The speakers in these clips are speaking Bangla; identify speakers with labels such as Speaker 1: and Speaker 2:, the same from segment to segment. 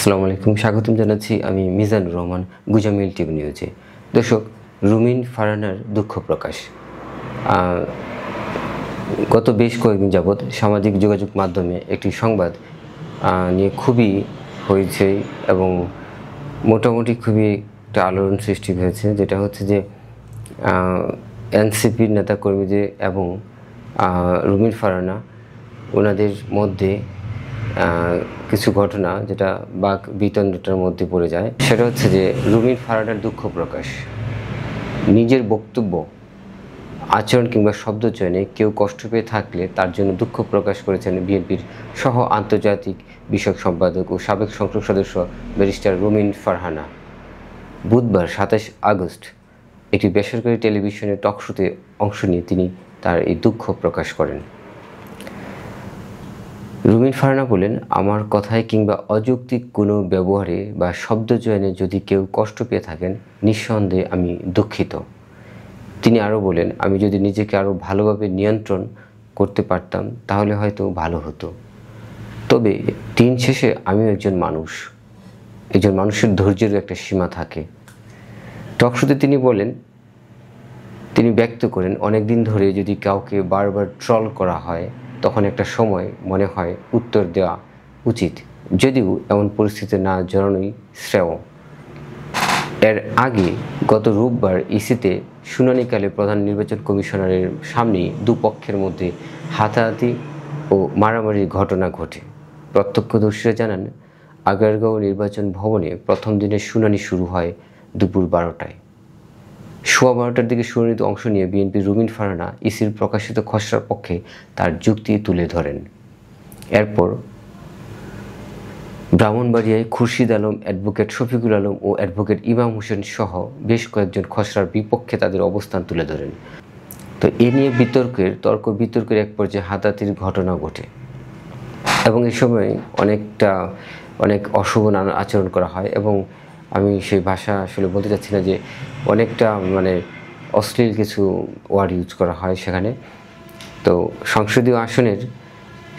Speaker 1: আসসালামু আলাইকুম, স্বাগতম জানাচ্ছি আমি মিজানুর রহমান গুজামিল টিভি নিউজে। দর্শক, রুমিন ফারহানার দুঃখ প্রকাশ। গত বেশ কয়েকদিন যাবৎ সামাজিক যোগাযোগ মাধ্যমে একটি সংবাদ নিয়ে খুবই হয়েছে এবং মোটামুটি খুবই একটা আলোড়ন সৃষ্টি হয়েছে, যেটা হচ্ছে যে এনসিপির নেতাকর্মীদের এবং রুমিন ফারহানা ওনাদের মধ্যে কিছু ঘটনা যেটা বাক বিতণ্ডার মধ্যে পড়ে যায়। সেটা হচ্ছে যে রুমিন ফারহানার দুঃখ প্রকাশ। নিজের বক্তব্য, আচরণ কিংবা শব্দ চয়নে কেউ কষ্ট পেয়ে থাকলে তার জন্য দুঃখ প্রকাশ করেছেন বিএনপির সহ আন্তর্জাতিক বিষয়ক সম্পাদক ও সাবেক সংসদ সদস্য ব্যারিস্টার রুমিন ফারহানা। বুধবার 27 আগস্ট একটি বেসরকারি টেলিভিশনের টকশোতে অংশ নিয়ে তিনি তার এই দুঃখ প্রকাশ করেন। রুমিন ফারহানা বলেন, আমার কথায় কিংবা অযৌক্তিক কোনো ব্যবহারে বা শব্দচয়নে যদি কেউ কষ্ট পেয়ে থাকেন, নিঃসন্দেহে আমি দুঃখিত। তিনি আরও বলেন, আমি যদি নিজেকে আরও ভালোভাবে নিয়ন্ত্রণ করতে পারতাম তাহলে হয়তো ভালো হতো। তবে দিন শেষে আমিও একজন মানুষ, একজন মানুষের ধৈর্যেরও একটা সীমা থাকে। টকশোতে তিনি বলেন, তিনি ব্যক্ত করেন, অনেক দিন ধরে যদি কাউকে বারবার ট্রল করা হয় তখন একটা সময় মনে হয় উত্তর দেওয়া উচিত, যদিও এমন পরিস্থিতি না জড়ানোই শ্রেয়। এর আগে গত রোববার ইসিতে শুনানিকালে প্রধান নির্বাচন কমিশনারের সামনেই দুপক্ষের মধ্যে হাতাহাতি ও মারামারির ঘটনা ঘটে। প্রত্যক্ষদর্শীরা জানান, আগারগাঁও নির্বাচন ভবনে প্রথম দিনের শুনানি শুরু হয় দুপুর 12টায়। সোয়া 12টার দিকে শুনানিতে অংশ নিয়ে বিএনপির রুমিন ফারহানা ইসির প্রকাশিত খসড়ার পক্ষে তার যুক্তি তুলে ধরেন। এরপর ব্রাহ্মণবাড়িয়ায় খুরশিদ আলম, অ্যাডভোকেট শফিকুল আলম ও অ্যাডভোকেট ইমাম হোসেন সহ বেশ কয়েকজন খসড়ার বিপক্ষে তাদের অবস্থান তুলে ধরেন। তো এ নিয়ে তর্ক বিতর্কের এক পর্যায়ে হাতাহাতির ঘটনা ঘটে এবং এই সময় অনেক অশুভ আচরণ করা হয় এবং আমি সেই ভাষা আসলে বলতে চাচ্ছি না, যে অনেকটা অশ্লীল কিছু ওয়ার্ড ইউজ করা হয় সেখানে। তো সংসদীয় আসনের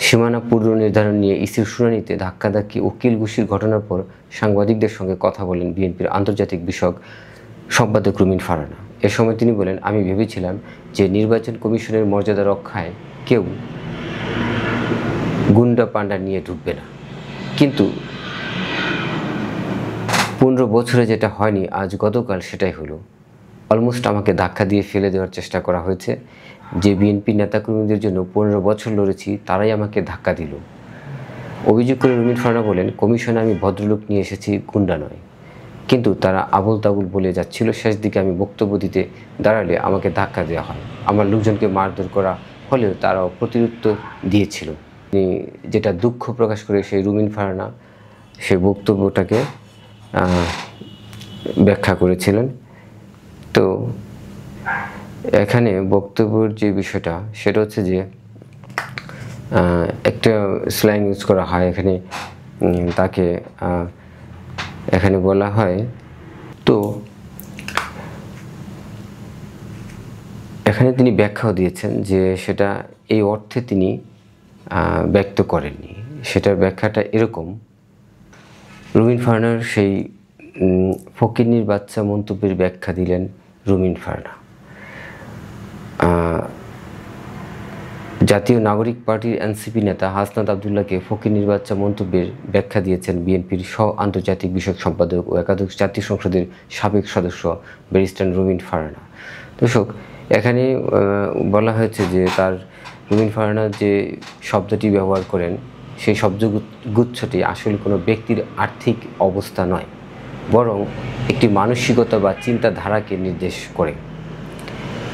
Speaker 1: সীমানা পুনর্নির্ধারণ নিয়ে ইসির শুনানিতে ধাক্কাধাক্কি ও কিলঘুষির ঘটনার পর সাংবাদিকদের সঙ্গে কথা বলেন বিএনপির আন্তর্জাতিক বিষয়ক সম্পাদক রুমিন ফারহানা। এ সময় তিনি বলেন, আমি ভেবেছিলাম যে নির্বাচন কমিশনের মর্যাদা রক্ষায় কেউ গুন্ডা পান্ডা নিয়ে ঢুকবে না, কিন্তু 15 বছরে যেটা হয়নি আজ গতকাল সেটাই হলো। অলমোস্ট আমাকে ধাক্কা দিয়ে ফেলে দেওয়ার চেষ্টা করা হয়েছে। যে বিএনপি নেতাকর্মীদের জন্য 15 বছর লড়েছি তারাই আমাকে ধাক্কা দিল। অভিযোগ করে রুমিন ফারহানা বলেন, কমিশনে আমি ভদ্রলোক নিয়ে এসেছি, গুন্ডা নয়, কিন্তু তারা আবুল তাবুল বলে যাচ্ছিল। শেষ দিকে আমি বক্তব্য দিতে দাঁড়ালে আমাকে ধাক্কা দেওয়া হয়। আমার লোকজনকে মারধর করা হলেও তারাও প্রত্যুত্তর দিয়েছিল। তিনি যেটা দুঃখ প্রকাশ করে সেই রুমিন ফারহানা সেই বক্তব্যটাকে ব্যাখ্যা করেছিলেন। তো এখানে বক্তব্যের যে বিষয়টা সেটা হচ্ছে যে একটা স্ল্যাং ইউজ করা হয় এখানে, তাকে এখানে বলা হয়। তো এখানে তিনি ব্যাখ্যাও দিয়েছেন যে সেটা এই অর্থে তিনি ব্যক্ত করেননি। সেটার ব্যাখ্যাটা এরকম, রুমিন ফারহানার সেই ফকিন্নির বাচ্চা মন্তব্যের ব্যাখ্যা দিলেন রুমিন ফারহানা। জাতীয় নাগরিক পার্টির এনসিপি নেতা হাসনাত আবদুল্লাহকে ফকিন্নির বাচ্চা মন্তব্যের ব্যাখ্যা দিয়েছেন বিএনপির সহ আন্তর্জাতিক বিষয়ক সম্পাদক ও একাদশ জাতীয় সংসদের সাবেক সদস্য ব্যারিস্টার রুমিন ফারহানা। দর্শক, এখানে বলা হয়েছে যে রুমিন ফারহানা যে শব্দটি ব্যবহার করেন সেই শব্দগুচ্ছটি আসলে কোনো ব্যক্তির আর্থিক অবস্থা নয়, বরং একটি মানসিকতা বা চিন্তাধারাকে নির্দেশ করে।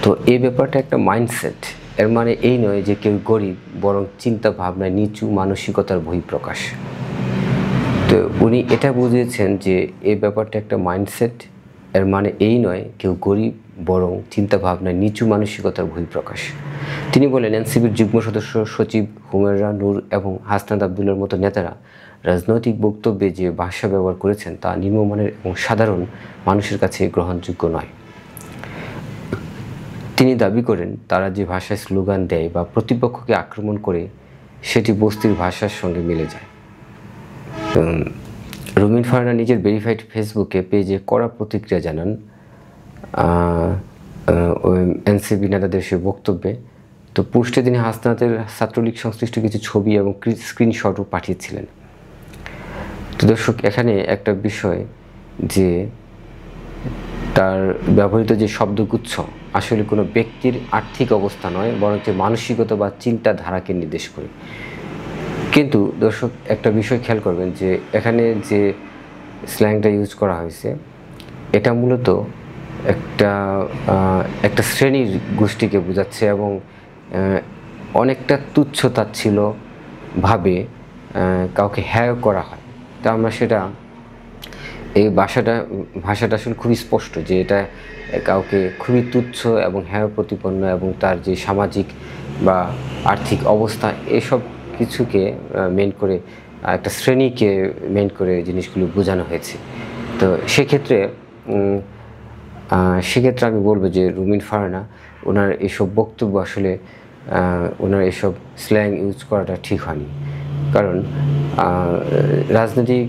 Speaker 1: তো এই ব্যাপারটা একটা মাইন্ডসেট। এর মানে এই নয় যে কেউ গরিব, বরং চিন্তা ভাবনায় নিচু মানসিকতার বহিঃপ্রকাশ। তো উনি এটা বুঝিয়েছেন যে এই ব্যাপারটা একটা মাইন্ডসেট। এর মানে এই নয় কেউ গরিব, বরং চিন্তা ভাবনায় নিচু মানসিকতার বহিঃপ্রকাশ। তিনি বলেন, এনসিপির যুগ্ম সদস্য সচিব হুমেরা নূর এবং হাসনাত আবদুল্লার মতো নেতারা রাজনৈতিক বক্তব্যে যে ভাষা ব্যবহার করেছেন তা নিম্নমানের এবং সাধারণ মানুষের কাছে গ্রহণযোগ্য নয়। তিনি দাবি করেন, তারা যে ভাষায় স্লোগান দেয় বা প্রতিপক্ষকে আক্রমণ করে সেটি বস্তির ভাষার সঙ্গে মিলে যায়। রুমিন ফারহানা নিজের ভেরিফাইড ফেসবুকে পেজে কড়া প্রতিক্রিয়া জানান এনসিপি নেতাদের সে বক্তব্যে। তো পোস্টে তিনি হাসনাতের ছাত্রলীগ সংশ্লিষ্ট কিছু ছবি এবং স্ক্রিনশটও পাঠিয়েছিলেন। তো দর্শক, এখানে একটা বিষয় যে তার ব্যবহৃত যে শব্দগুচ্ছ আসলে কোনো ব্যক্তির আর্থিক অবস্থা নয়, বরং যে মানসিকতা বা চিন্তাধারাকে নির্দেশ করে। কিন্তু দর্শক, একটা বিষয় খেয়াল করবেন যে এখানে যে স্ল্যাংটা ইউজ করা হয়েছে এটা মূলত একটা শ্রেণীর গোষ্ঠীকে বোঝাচ্ছে এবং অনেকটা তুচ্ছ তাচ্ছিল্য ভাবে কাউকে হ্যায় করা হয়। তা আমরা সেটা এই ভাষাটা আসলে খুবই স্পষ্ট যে এটা কাউকে খুবই তুচ্ছ এবং হ্যায় প্রতিপন্ন এবং তার যে সামাজিক বা আর্থিক অবস্থা এসব কিছুকে মেন করে একটা শ্রেণীকে মেন করে জিনিসগুলো বোঝানো হয়েছে। তো সেক্ষেত্রে আমি বলবো যে রুমিন ফারহানা ওনার এইসব বক্তব্য আসলে ওনার এসব স্ল্যাং ইউজ করাটা ঠিক হয়নি। কারণ রাজনৈতিক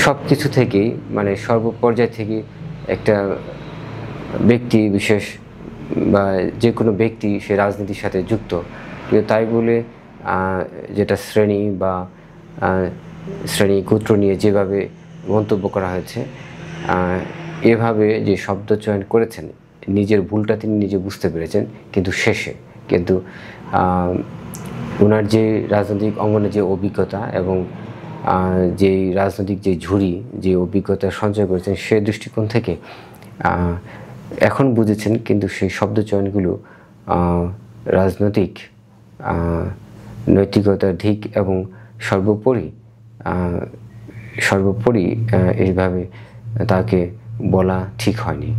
Speaker 1: সব কিছু থেকেই মানে সর্বপর্যায় থেকে একটা ব্যক্তি বিশেষ বা যে কোনো ব্যক্তি সে রাজনীতির সাথে যুক্ত, কিন্তু তাই বলে যেটা শ্রেণী বা শ্রেণী গোত্র নিয়ে যেভাবে মন্তব্য করা হয়েছে, এভাবে যে শব্দ চয়ন করেছেন নিজের ভুলটা তিনি নিজে বুঝতে পেরেছেন, কিন্তু শেষে ওনার যে রাজনৈতিক অঙ্গনে যে অভিজ্ঞতা এবং যে রাজনৈতিক যে ঝুড়ি যে অভিজ্ঞতা সঞ্চয় করেছেন সে দৃষ্টিকোণ থেকে এখন বুঝেছেন, কিন্তু সেই শব্দ চয়নগুলো রাজনৈতিক নৈতিকতার দিক এবং সর্বোপরি এইভাবে তাকে বলা ঠিক হয়নি।